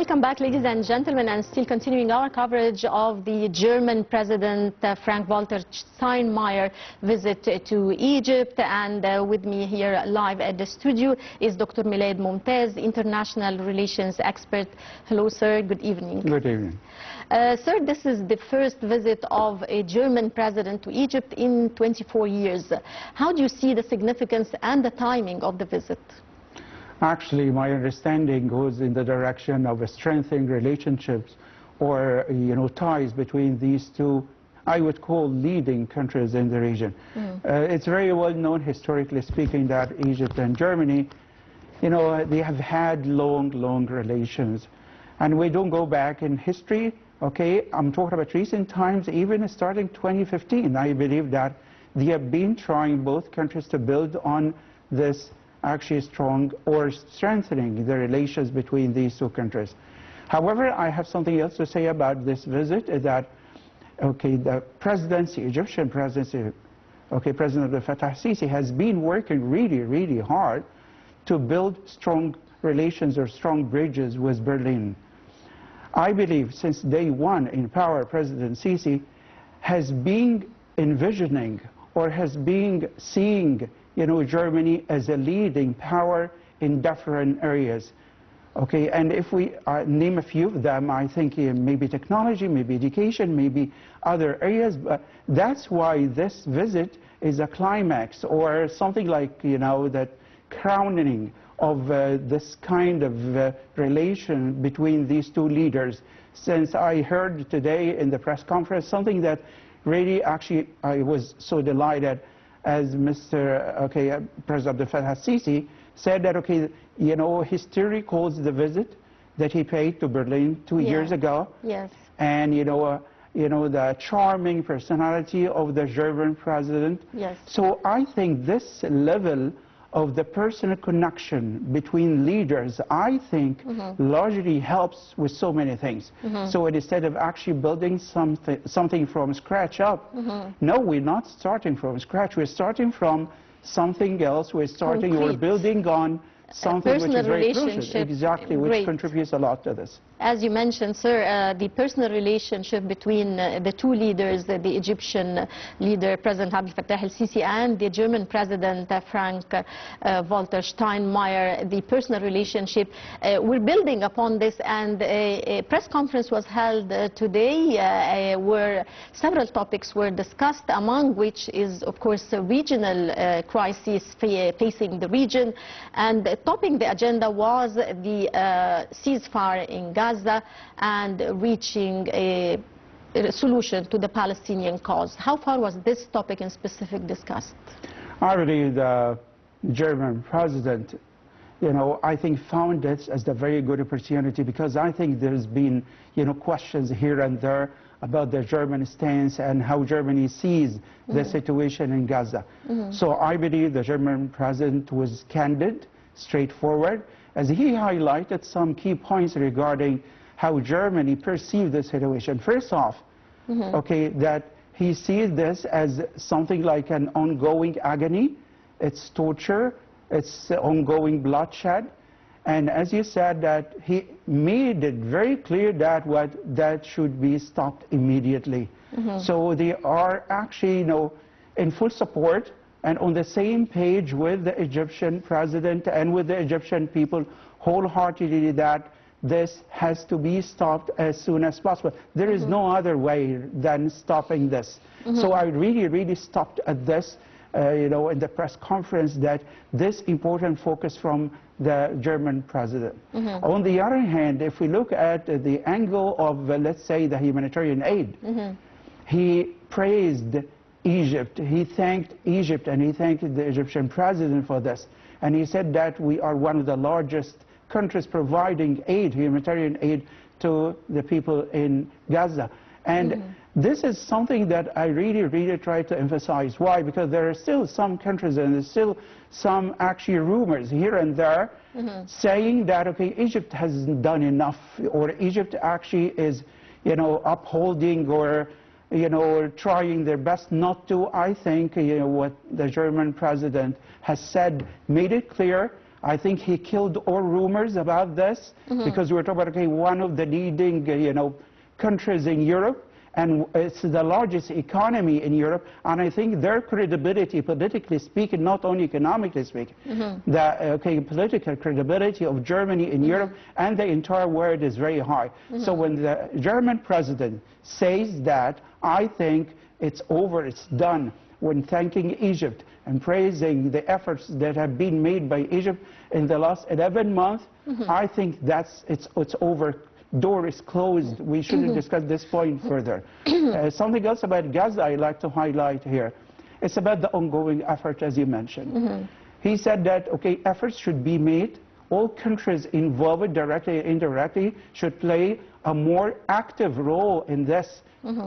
Welcome back, ladies and gentlemen, and still continuing our coverage of the German President Frank-Walter Steinmeier visit to Egypt. And with me here live at the studio is Dr. Milad Momtaz, international relations expert. Hello, sir. Good evening. Good evening. Sir, this is the first visit of a German president to Egypt in 24 years. How do you see the significance and the timing of the visit? Actually, my understanding goes in the direction of strengthening relationships or, ties between these two, I would call, leading countries in the region. It's very well known, historically speaking, that Egypt and Germany, they have had long relations. And we don't go back in history, okay? I'm talking about recent times, even starting 2015. I believe that they have been trying, both countries, to build on this actually strong or strengthening the relations between these two countries. However, I have something else to say about this visit, is that, okay, the presidency, Egyptian presidency, okay, President Abdel Fattah al-Sisi has been working really hard to build strong relations or strong bridges with Berlin. I believe since day one in power, President Sisi has been envisioning or has been seeing Germany as a leading power in different areas. Okay, and if we name a few of them, I think maybe technology, maybe education, maybe other areas. But that's why this visit is a climax or something like, that crowning of this kind of relation between these two leaders. Since I heard today in the press conference something that really actually I was so delighted, as President Abdel Fattah al-Sisi said that, history calls the visit that he paid to Berlin 2 years ago. Yes. And, the charming personality of the German president. Yes. So I think this level of the personal connection between leaders, I think, largely helps with so many things. So instead of actually building something from scratch up, no, we're not starting from scratch. We're starting from something else. We're starting or building on something which is very crucial. Exactly, which contributes a lot to this. As you mentioned, sir, the personal relationship between the two leaders, the Egyptian leader, President Abdel Fattah al-Sisi, and the German President, Frank-Walter Steinmeier, the personal relationship, we're building upon this, and a press conference was held today where several topics were discussed, among which is, of course, a regional crisis facing the region, and topping the agenda was the ceasefire in Gaza and reaching a solution to the Palestinian cause. How far was this topic in specific discussed? I believe the German president, I think found this as a very good opportunity, because I think there's been, questions here and there about the German stance and how Germany sees the situation in Gaza. So I believe the German president was candid, straightforward, as he highlighted some key points regarding how Germany perceived the situation. First off, that he sees this as something like an ongoing agony, it's torture, it's ongoing bloodshed, and as you said, that he made it very clear that that should be stopped immediately. So they are actually, in full support and on the same page with the Egyptian president and with the Egyptian people wholeheartedly that this has to be stopped as soon as possible. There is no other way than stopping this. So I really stopped at this, in the press conference, that this important focus from the German president. On the other hand, if we look at the angle of, let's say, the humanitarian aid, he praised Egypt. He thanked Egypt and he thanked the Egyptian president for this. And he said that we are one of the largest countries providing aid, humanitarian aid, to the people in Gaza. And this is something that I really try to emphasize. Why? Because there are still some countries and there's still some actually rumors here and there saying that, Egypt hasn't done enough, or Egypt actually is, upholding or trying their best not to. I think, what the German president has said made it clear. I think he killed all rumors about this because we were talking about, okay, one of the leading, countries in Europe, and it's the largest economy in Europe, and I think their credibility, politically speaking, not only economically speaking, the political credibility of Germany in Europe and the entire world is very high. So when the German president says that, I think it's over, it's done. When thanking Egypt and praising the efforts that have been made by Egypt in the last 11 months, I think it's over. Door is closed. We shouldn't discuss this point further. Something else about Gaza I'd like to highlight here. It's about the ongoing effort, as you mentioned. He said that, okay, efforts should be made. All countries involved, directly and indirectly, should play a more active role in this.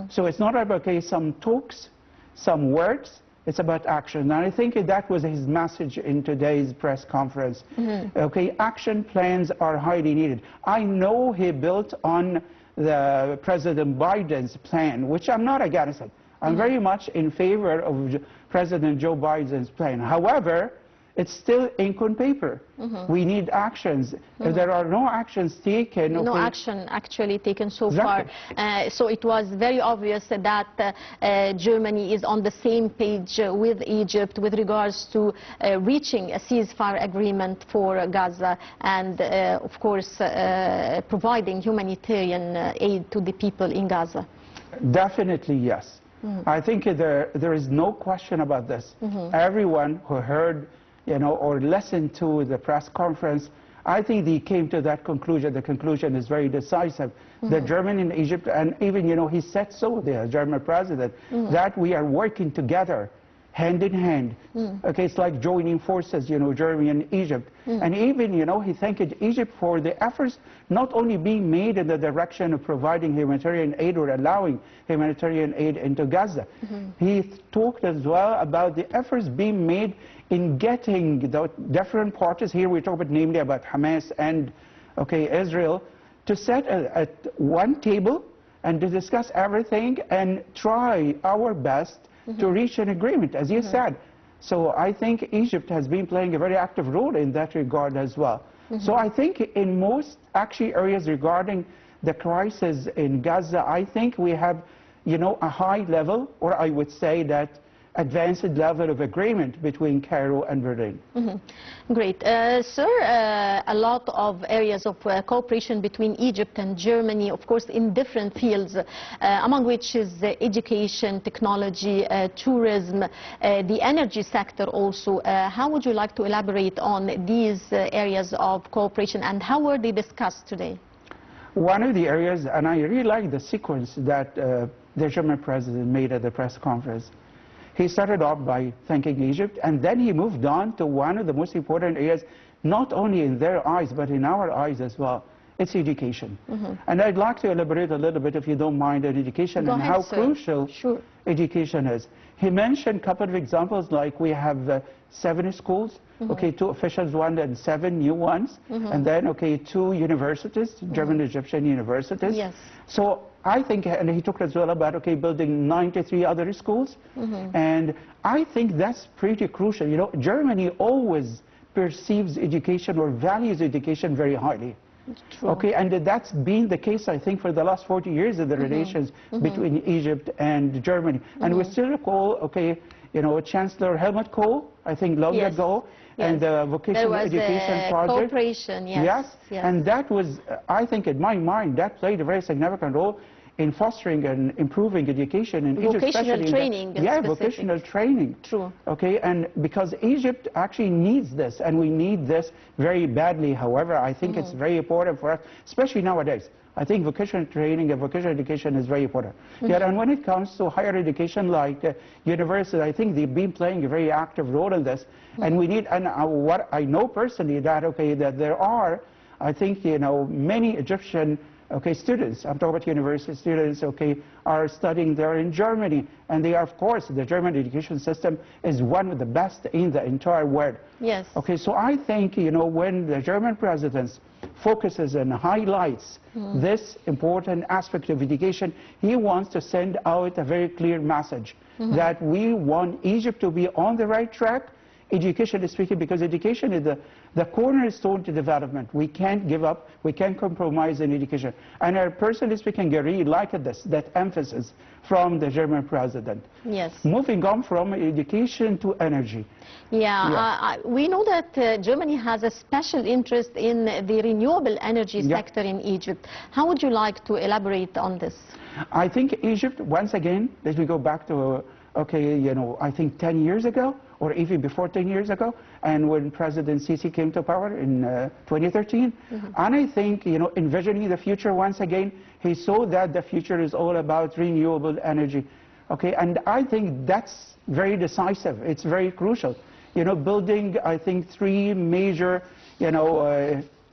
So it's not about, okay, some talks, some words. It's about action. And I think that was his message in today's press conference. Okay, action plans are highly needed. I know he built on the President Biden's plan, which I'm not against it. I'm very much in favor of President Joe Biden's plan. However, it's still ink on paper. We need actions. If there are no actions taken... No action actually taken so far. So it was very obvious that Germany is on the same page with Egypt with regards to reaching a ceasefire agreement for Gaza and, of course, providing humanitarian aid to the people in Gaza. Definitely, yes. I think there is no question about this. Everyone who heard or listened to the press conference, I think they came to that conclusion. The conclusion is very decisive. The Germany and Egypt, and even, he said so, the German president, that we are working together, hand in hand. Okay, it's like joining forces, Germany and Egypt. And even, he thanked Egypt for the efforts not only being made in the direction of providing humanitarian aid or allowing humanitarian aid into Gaza. He talked as well about the efforts being made in getting the different parties, here we talk about namely about Hamas and Israel, to sit at one table and to discuss everything and try our best to reach an agreement, as you said. So I think Egypt has been playing a very active role in that regard as well. So I think in most actually areas regarding the crisis in Gaza, I think we have, a high level, or I would say that advanced level of agreement between Cairo and Berlin. Great. Sir, a lot of areas of cooperation between Egypt and Germany, of course, in different fields, among which is education, technology, tourism, the energy sector also. How would you like to elaborate on these areas of cooperation and how were they discussed today? One of the areas, and I really like the sequence that the German president made at the press conference. He started off by thanking Egypt, and then he moved on to one of the most important areas, not only in their eyes, but in our eyes as well. It's education. And I'd like to elaborate a little bit, if you don't mind, on education and how crucial education is. He mentioned a couple of examples, like we have 7 schools, 2 officials, 1 and 7 new ones, and then, 2 universities, German-Egyptian universities. So I think, and he talked as well about, building 93 other schools, and I think that's pretty crucial. Germany always perceives education or values education very highly. And that's been the case, I think, for the last 40 years of the relations between Egypt and Germany. And we still recall, Chancellor Helmut Kohl, I think long ago, and the vocational education project. Cooperation, And that was, I think, in my mind, that played a very significant role in fostering and improving education in Egypt. Vocational training. Vocational training. And because Egypt actually needs this, and we need this very badly. However, I think it's very important for us, especially nowadays. I think vocational training and vocational education is very important. And when it comes to higher education like university, I think they've been playing a very active role in this. And we need, and what I know personally, that that there are, I think, many Egyptian students, I'm talking about university students, are studying there in Germany. And they are, of course, the German education system is one of the best in the entire world. So I think, when the German president focuses and highlights this important aspect of education, he wants to send out a very clear message that we want Egypt to be on the right track education speaking, because education is the cornerstone to development. We can't give up, we can't compromise in education. And I personally speaking, I really like this, that emphasis from the German president. Yes. Moving on from education to energy. Yeah, we know that Germany has a special interest in the renewable energy sector in Egypt. How would you like to elaborate on this? I think Egypt, once again, let me go back to, I think 10 years ago, or even before 10 years ago, and when President Sisi came to power in 2013. And I think, envisioning the future once again, he saw that the future is all about renewable energy. And I think that's very decisive. It's very crucial. Building, I think, 3 major,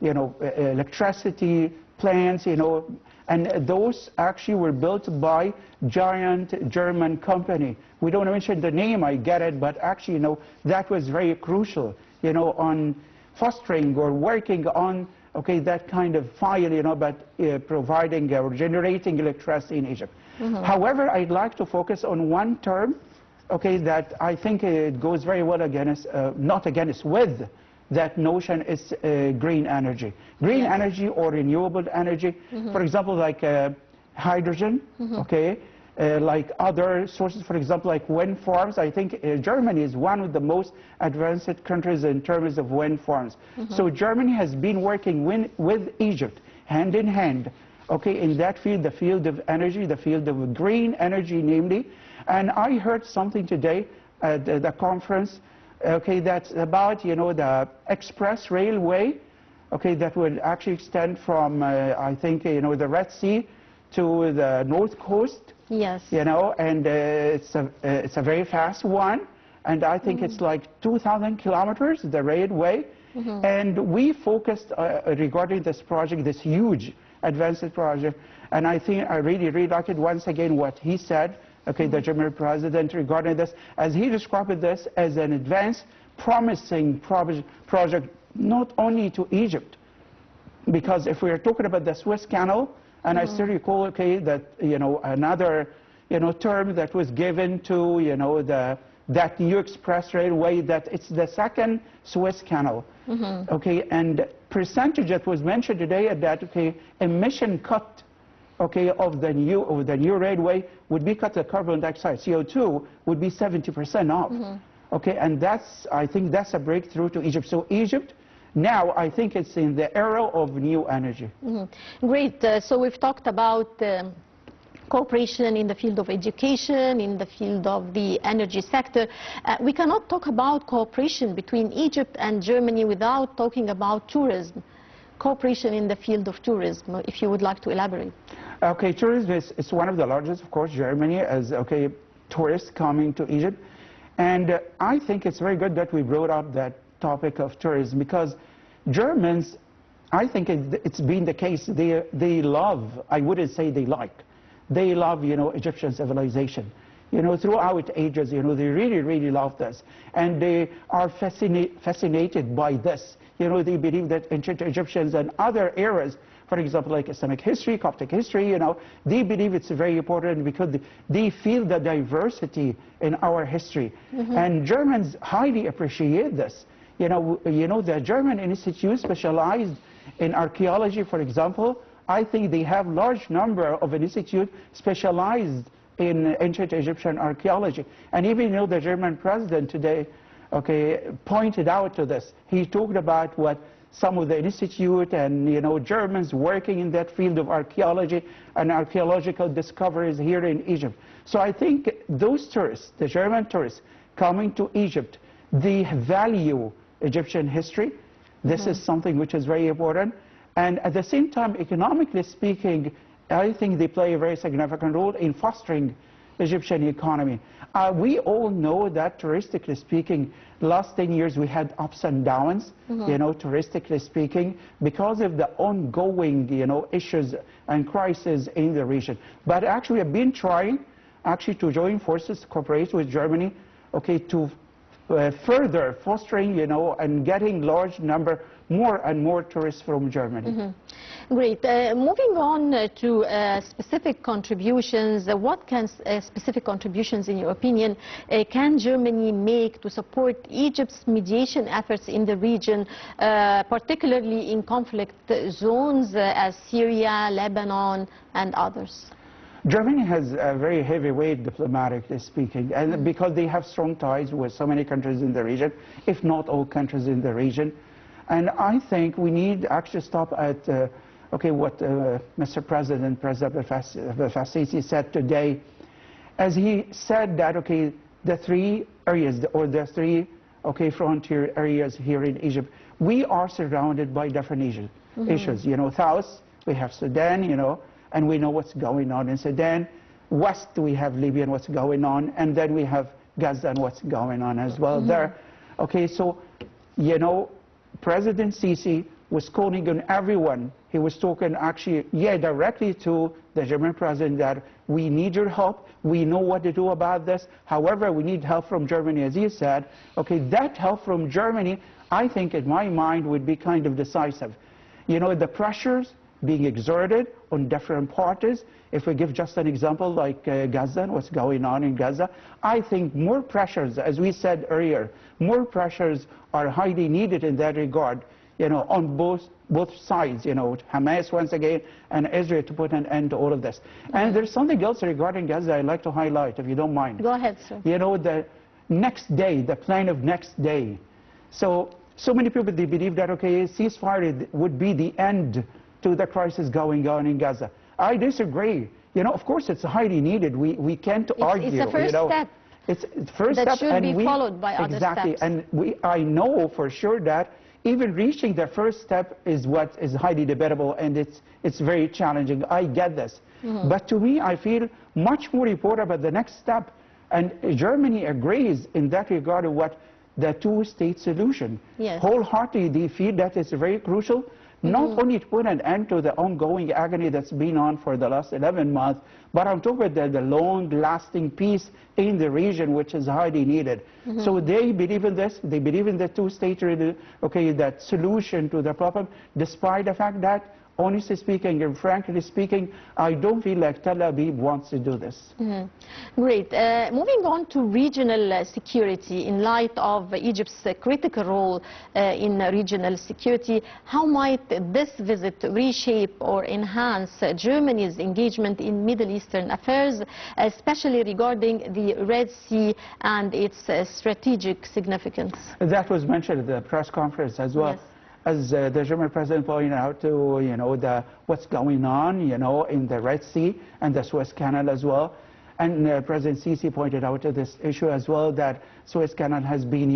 electricity plants, and those actually were built by giant German company. We don't mention the name, I get it, but actually, that was very crucial, on fostering or working on, that kind of file, but providing or generating electricity in Egypt. However, I'd like to focus on one term, that I think it goes very well against, not against, with that notion is green energy. Green energy or renewable energy, for example, like hydrogen, like other sources, for example, like wind farms. I think Germany is one of the most advanced countries in terms of wind farms. So Germany has been working with Egypt, hand in hand, in that field, the field of energy, the field of green energy, namely. And I heard something today at the conference, that's about, the express railway, that will actually extend from, I think, the Red Sea to the North Coast. Yes. And it's a very fast one, and I think it's like 2,000 kilometers, the railway. And we focused regarding this project, this huge advanced project, and I think I really like it once again what he said. The German president regarding this, as he described this as an advanced, promising project, not only to Egypt, because if we are talking about the Suez Canal, and I still recall, that, another, term that was given to, that new express railway, that it's the second Suez Canal, and percentage that was mentioned today that, emission cut, of the new railway would be cut the carbon dioxide, CO2 would be 70% off. And I think that's a breakthrough to Egypt. So Egypt, now I think it's in the era of new energy. Great. So we've talked about cooperation in the field of education, in the field of the energy sector. We cannot talk about cooperation between Egypt and Germany without talking about tourism. Cooperation in the field of tourism, if you would like to elaborate. Tourism is one of the largest, of course, Germany, as tourists coming to Egypt. And I think it's very good that we brought up that topic of tourism, because Germans, I think it's been the case, they love, I wouldn't say they like, they love, Egyptian civilization. Throughout ages, they really love this. And they are fascinated by this. They believe that ancient Egyptians and other eras, for example, like Islamic history, Coptic history, they believe it's very important because they feel the diversity in our history. And Germans highly appreciate this. The German institutes specialized in archaeology, for example. I think they have large number of an institute specialized in ancient Egyptian archaeology. And even the German president today, pointed out to this. He talked about what some of the institute and Germans working in that field of archaeology and archaeological discoveries here in Egypt. So I think those tourists, the German tourists coming to Egypt, they value Egyptian history. This is something which is very important. And at the same time, economically speaking, I think they play a very significant role in fostering Egyptian economy. We all know that, touristically speaking, last 10 years we had ups and downs, touristically speaking, because of the ongoing, issues and crises in the region. But actually, we have been trying, to join forces, to cooperate with Germany, to further fostering, and getting large number more and more tourists from Germany. Great. Moving on to specific contributions, what can specific contributions, in your opinion, can Germany make to support Egypt's mediation efforts in the region, particularly in conflict zones as Syria, Lebanon, and others? Germany has a very heavyweight, diplomatically speaking, and because they have strong ties with so many countries in the region, if not all countries in the region. And I think we need actually stop at what Mr. President Al-Sisi said today, as he said that the three areas or the three frontier areas here in Egypt, we are surrounded by different issues. South we have Sudan, and we know what's going on in Sudan. West we have Libya and what's going on, and then we have Gaza and what's going on as well there. So President Sisi was calling on everyone. He was talking actually, directly to the German president that we need your help. We know what to do about this. However, we need help from Germany, as he said. That help from Germany, I think, in my mind, would be kind of decisive. The pressures being exerted on different parties. If we give just an example like Gaza and what's going on in Gaza, I think more pressures, as we said earlier, more pressures are highly needed in that regard, on both sides, Hamas once again and Israel, to put an end to all of this. And there's something else regarding Gaza I'd like to highlight, if you don't mind. Go ahead, sir. The next day, the plan of next day. So many people, they believe that, ceasefire would be the end to the crisis going on in Gaza. I disagree. Of course, it's highly needed. We can't argue. It's a first step. It's the first that step, should be followed by other steps. And I know for sure that even reaching the first step is what is highly debatable, and it's very challenging. I get this. But to me, I feel much more important about the next step. And Germany agrees in that regard of what the two-state solution. Yes. Wholeheartedly, they feel that it's very crucial. Not only to put an end to the ongoing agony that's been on for the last 11 months, but I'm talking about the long-lasting peace in the region, which is highly needed. So they believe in this. They believe in the two-state, that solution to the problem, despite the fact that, honestly speaking and frankly speaking, I don't feel like Tel Aviv wants to do this. Great. Moving on to regional security, in light of Egypt's critical role in regional security, how might this visit reshape or enhance Germany's engagement in Middle Eastern affairs, especially regarding the Red Sea and its strategic significance? That was mentioned at the press conference as well. Yes. As the German president pointed out to, what's going on, in the Red Sea and the Suez Canal as well. And President Sisi pointed out to this issue as well, that Suez Canal has been,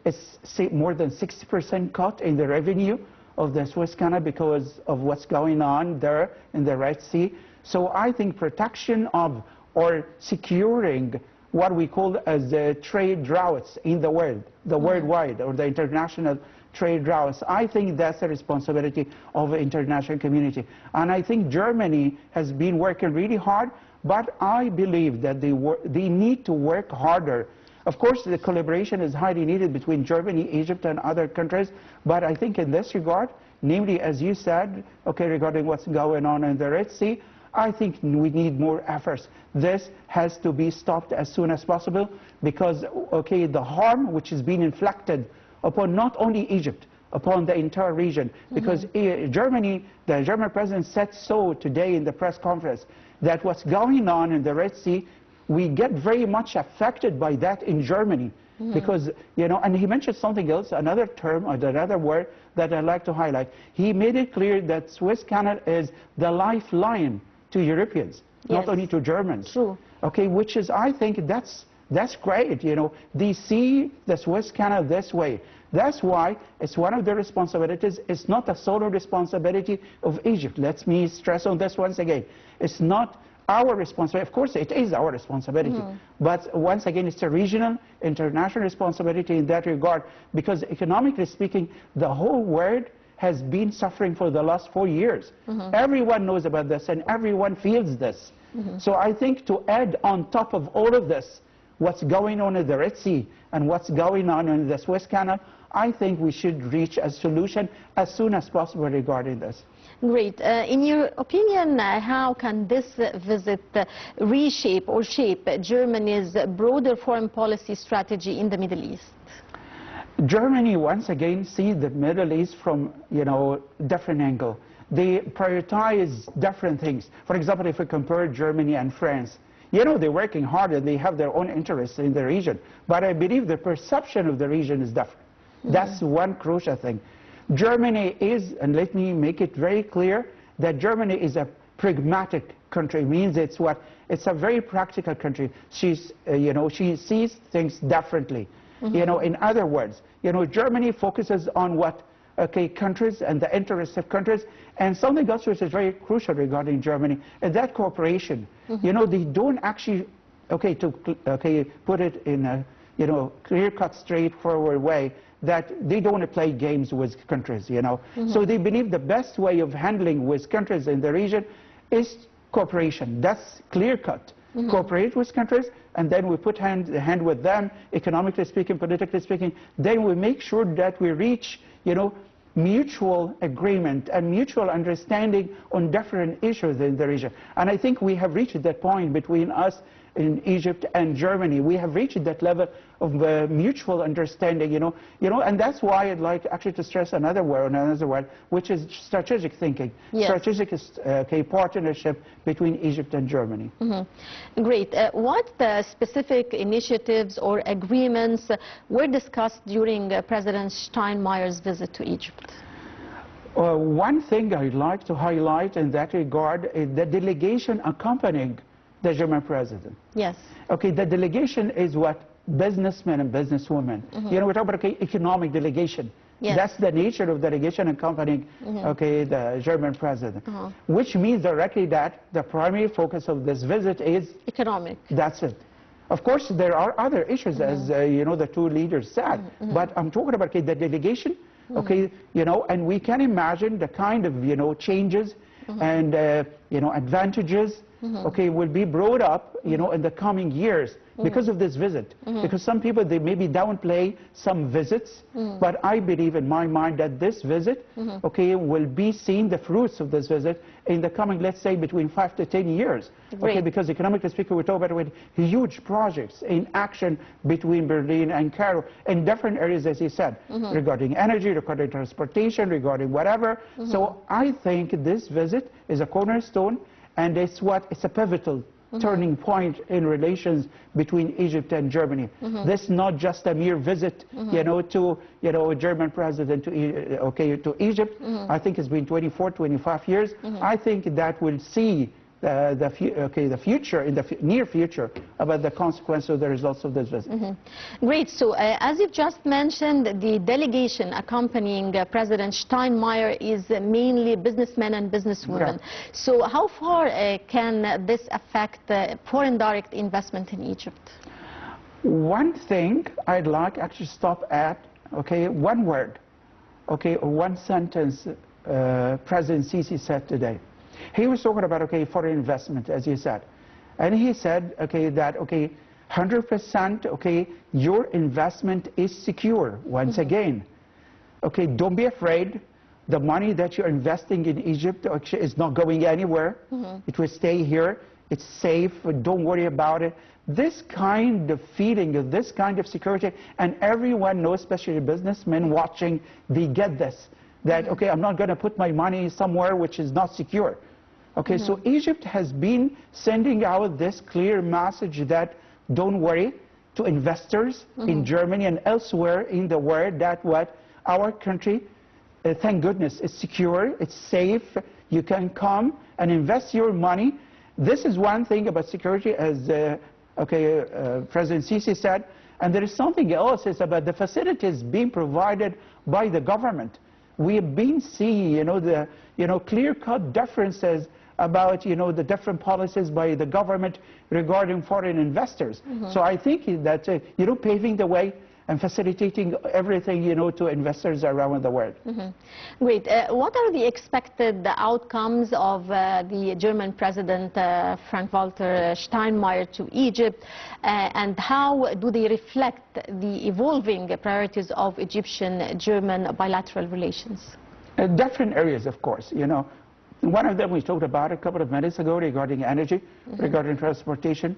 it's more than 60% cut in the revenue of the Suez Canal because of what's going on there in the Red Sea. So I think protection of or securing what we call as the trade routes in the world, the worldwide or the international trade routes. I think that's the responsibility of the international community. And I think Germany has been working really hard, but I believe that they need to work harder. Of course, the collaboration is highly needed between Germany, Egypt, and other countries, but I think in this regard, namely, as you said, regarding what's going on in the Red Sea, I think we need more efforts. This has to be stopped as soon as possible because, the harm which is being inflicted upon not only Egypt, upon the entire region, because Germany, the German president said so today in the press conference, that what's going on in the Red Sea, we get very much affected by that in Germany. Because, and he mentioned something else, another term, or another word that I'd like to highlight. He made it clear that Suez Canal is the lifeline to Europeans, not only to Germans. True. Which is, I think, that's great, They see the Suez Canal this way. That's why it's one of the responsibilities. It's not a solo responsibility of Egypt. Let me stress on this once again. It's not our responsibility. Of course, it is our responsibility. But once again, it's a regional, international responsibility in that regard, because economically speaking, the whole world has been suffering for the last 4 years. Everyone knows about this, and everyone feels this. So I think to add on top of all of this, what's going on in the Red Sea and what's going on in the Suez Canal, I think we should reach a solution as soon as possible regarding this. Great. In your opinion, how can this visit reshape or shape Germany's broader foreign policy strategy in the Middle East? Germany once again sees the Middle East from, different angle. They prioritize different things. For example, if we compare Germany and France, they're working hard and they have their own interests in the region. But I believe the perception of the region is different. That's one crucial thing. Germany is, and let me make it very clear, that Germany is a pragmatic country. It means it's a very practical country. She sees things differently. In other words, Germany focuses on countries and the interests of countries, and something else which is very crucial regarding Germany, and that cooperation. They don't actually, put it in a, clear-cut, straightforward way, that they don't want to play games with countries, So they believe the best way of handling with countries in the region is cooperation. That's clear-cut. Cooperate with countries, and then we put hand in hand with them, economically speaking, politically speaking. Then we make sure that we reach, mutual agreement and mutual understanding on different issues in the region. And I think we have reached that point between us in Egypt and Germany. We have reached that level of mutual understanding, and that's why I'd like actually to stress another word, which is strategic thinking, strategic partnership between Egypt and Germany. Great. What specific initiatives or agreements were discussed during President Steinmeier's visit to Egypt? One thing I'd like to highlight in that regard is the delegation accompanying the German president. Yes. The delegation is what? Businessmen and businesswomen. We're talking about economic delegation. Yes. That's the nature of delegation accompanying the German president, which means directly that the primary focus of this visit is economic. That's it. Of course, there are other issues, as the two leaders said, but I'm talking about the delegation. And we can imagine the kind of changes and advantages will be brought up in the coming years because of this visit. Because some people, they maybe downplay some visits, but I believe in my mind that this visit will be seen, the fruits of this visit, in the coming, let's say, between 5 to 10 years. Because economically speaking, we're talking about huge projects in action between Berlin and Cairo in different areas, as you said, regarding energy, regarding transportation, regarding whatever. So I think this visit is a cornerstone, and it's a pivotal turning point in relations between Egypt and Germany. This is not just a mere visit, to a German president to Egypt. I think it's been 24, 25 years. I think that will see the future, in the near future, about the consequences of the results of this visit. Great. So as you've just mentioned, the delegation accompanying President Steinmeier is mainly businessmen and businesswomen. So how far can this affect foreign direct investment in Egypt? One thing I'd like actually stop at, one word, or one sentence President Sisi said today. He was talking about, foreign investment, as you said. And he said, that, 100%, your investment is secure, once again. Don't be afraid. The money that you're investing in Egypt is not going anywhere. It will stay here. It's safe. Don't worry about it. This kind of feeling, this kind of security, and everyone knows, especially businessmen watching, they get this. That, I'm not going to put my money somewhere which is not secure. So Egypt has been sending out this clear message that don't worry to investors in Germany and elsewhere in the world, that our country, thank goodness, is secure, it's safe, you can come and invest your money. This is one thing about security, as President Sisi said, and there is something else, it's about the facilities being provided by the government. We have been seeing, the clear-cut differences about, the different policies by the government regarding foreign investors. So I think that, paving the way and facilitating everything, to investors around the world. Great. What are the expected outcomes of the German President Frank-Walter Steinmeier to Egypt, and how do they reflect the evolving priorities of Egyptian-German bilateral relations? Different areas, of course. One of them we talked about a couple of minutes ago regarding energy, regarding transportation.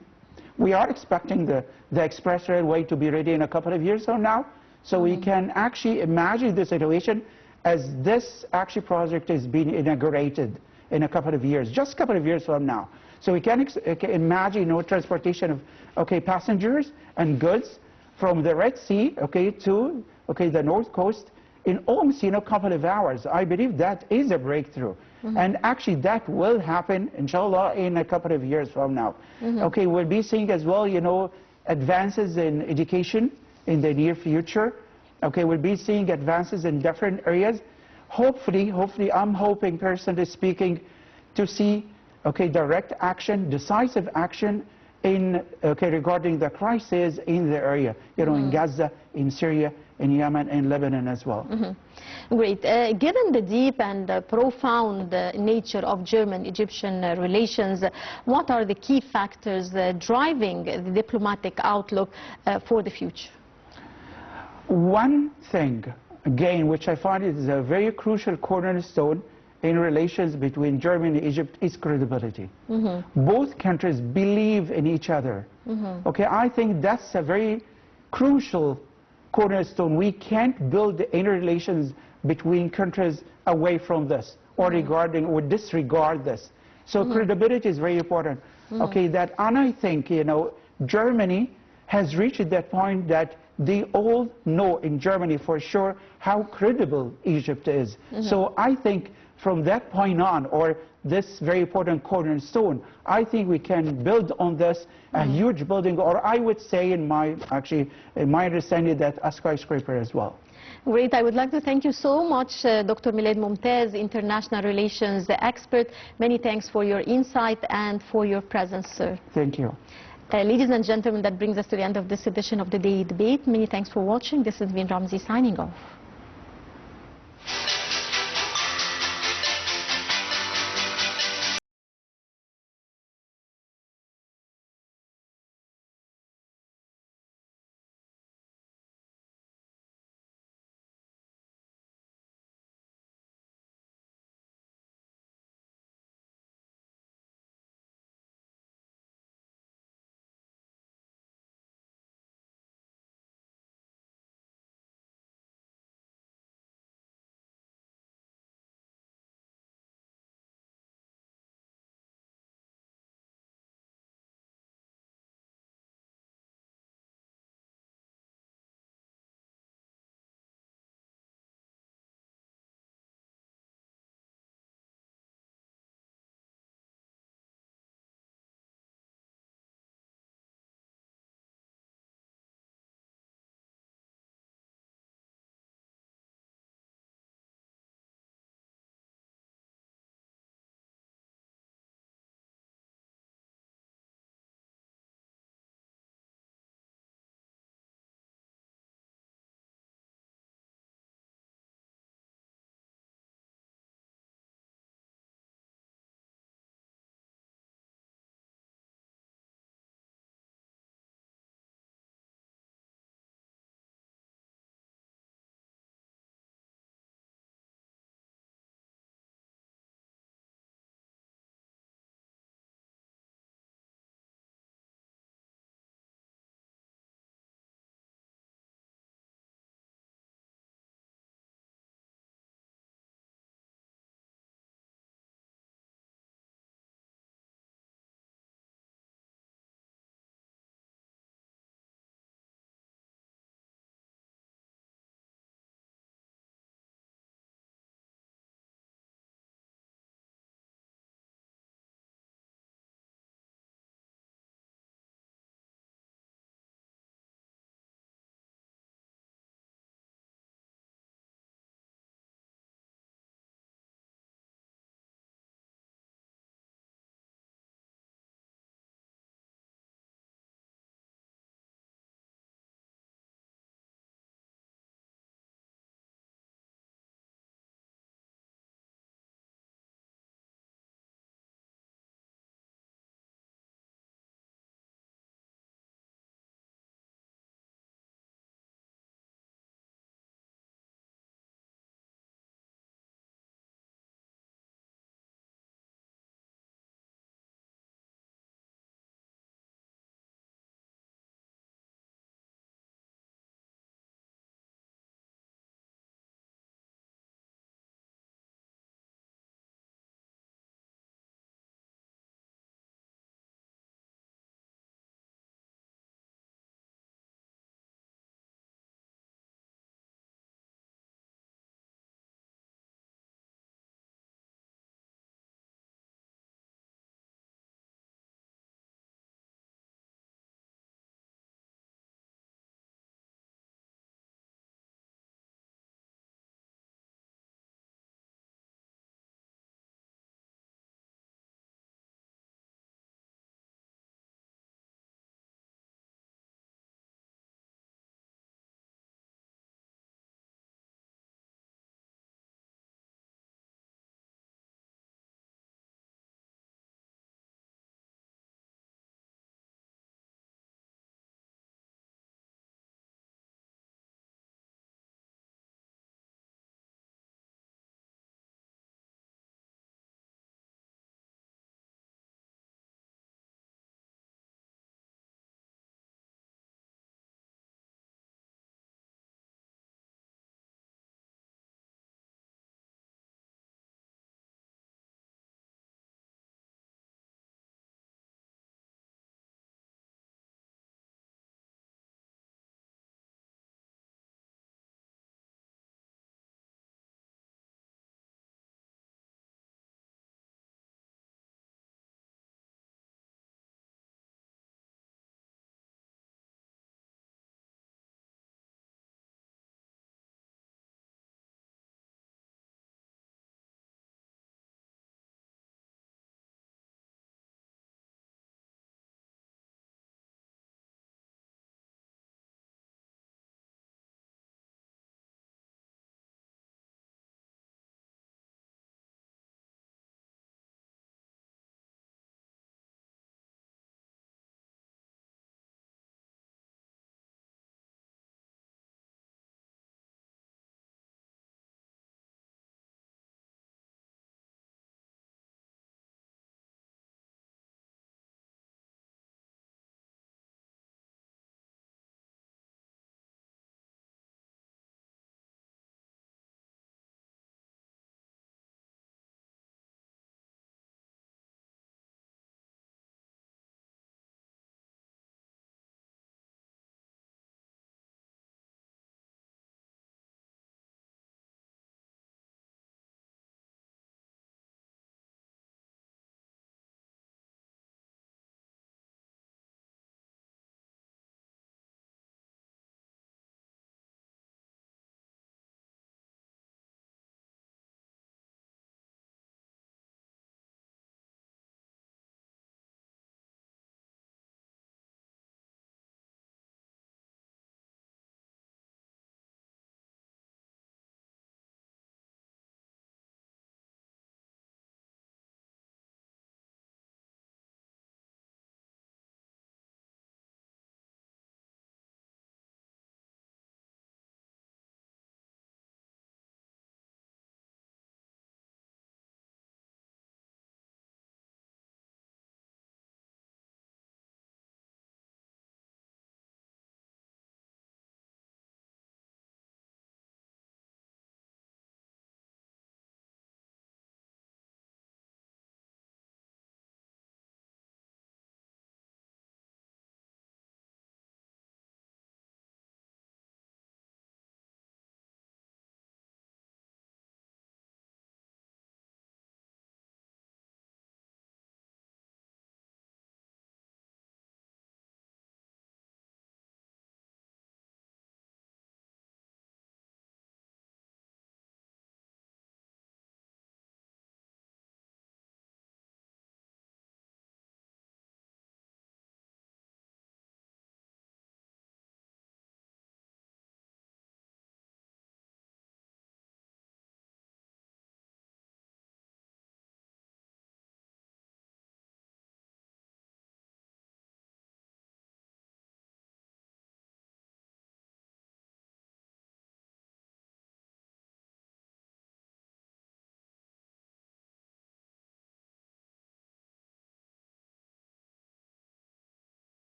We are expecting the express railway to be ready in a couple of years from now, so we can actually imagine the situation as this actually project is being inaugurated in a couple of years, just a couple of years from now. So we can imagine, transportation of passengers and goods from the Red Sea, to the North Coast in almost a couple of hours. I believe that is a breakthrough. And actually that will happen, inshallah, in a couple of years from now. We'll be seeing as well, advances in education in the near future. We'll be seeing advances in different areas. Hopefully, I'm hoping, personally speaking, to see, direct action, decisive action in, regarding the crisis in the area, in Gaza, in Syria, in Yemen, and Lebanon as well. Great. Given the deep and profound nature of German-Egyptian relations, what are the key factors driving the diplomatic outlook for the future? One thing, again, which I find is a very crucial cornerstone in relations between Germany and Egypt is credibility. Both countries believe in each other. I think that's a very crucial cornerstone. We can't build any relations between countries away from this or disregard this. So credibility is very important. And I think, Germany has reached that point that they all know in Germany for sure how credible Egypt is. So I think from that point on, or this very important cornerstone, I think we can build on this a huge building, or I would say in my understanding, that a skyscraper as well. Great. I would like to thank you so much, Dr. Milad Momtaz, international relations expert. Many thanks for your insight and for your presence, sir. Thank you. Ladies and gentlemen, that brings us to the end of this edition of the Daily Debate. Many thanks for watching. This has been Ramzi signing off.